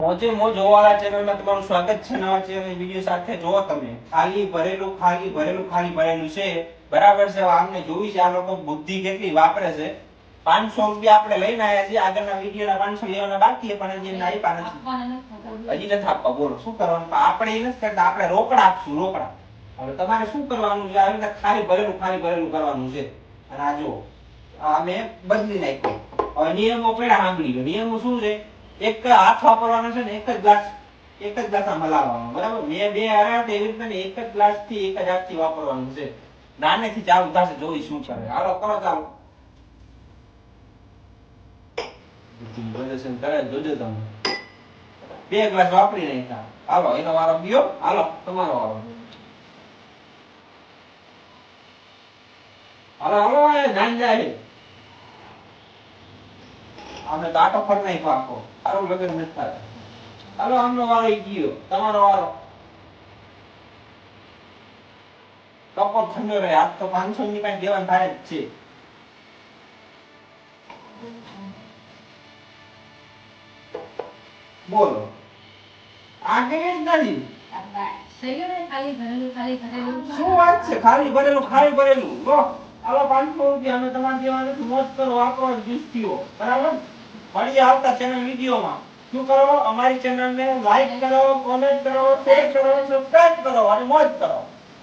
મોજે મોજ વાળા ચેનલમાં તમારું સ્વાગત છે. નવા ચેનલ વિડિયો સાથે જો તમે ખાલી ભરેલું છે. બરાબર છે. આમને જોઈ છે આ લોકો બુદ્ધિ કેટલી વાપરે છે. 500 રૂપિયા આપણે લઈને આવ્યા છીએ. આગળના વિડિયોના 500 લેવાના બાકી છે પણ હજી આપ્યા નથી. હજી નથી આપવા. બોલો શું કરવાનું? આપણે એ નથી કરતા, આપણે રોકડા આપશું. રોકડા. હવે તમારે શું કરવાનું છે? આવી રીતે ખાલી ભરેલું કરવાનું છે. અને આ જો આ મેં બદલી નાખ્યું. હવે નિયમો પેલા સાંભળી લો. નિયમો શું છે? એક હાથ વાપરવાનો છે ને એક જ ગ્લાસ હલાવવાનો. બરાબર? મેં બે હરાટ એવી રીતે એક જ ગ્લાસ થી એક જ હાથથી વાપરવાનું છે. નાનેથી ચાલુ થશે. જોઈ શું કરે. હાલો કરો ચાલુ. જોજો તમે બે ગ્લાસ વાપરી નાખ્યા. હાલો એનો વારો ગયો. હાલો તમારો વારો. હાલો નાન જાય. અમે તો આટો ફર નાખ્યો આખો. સારું લગન નથી થતા. હાલો આમનો વારો ગયો. તમારો વારો. કપો ઠંડો રહે. આજ તો 500 ની કઈ દેવાનું થાય જ છે. બોલો આગે જ નથી. શું વાત છે? ખાલી ભરેલું લો. હાલો 500 રૂપિયા અમે તમારે દેવા નથી. મોજ કરો, વાપરો, જુસ્તીઓ. બરાબર? મળીએ આવતા ચેનલ વિડીયોમાં. શું કરો? અમારી ચેનલને લાઈક કરો, કોમેન્ટ કરો, શેર કરો, સબસ્ક્રાઇબ કરો અને મોજ કરો.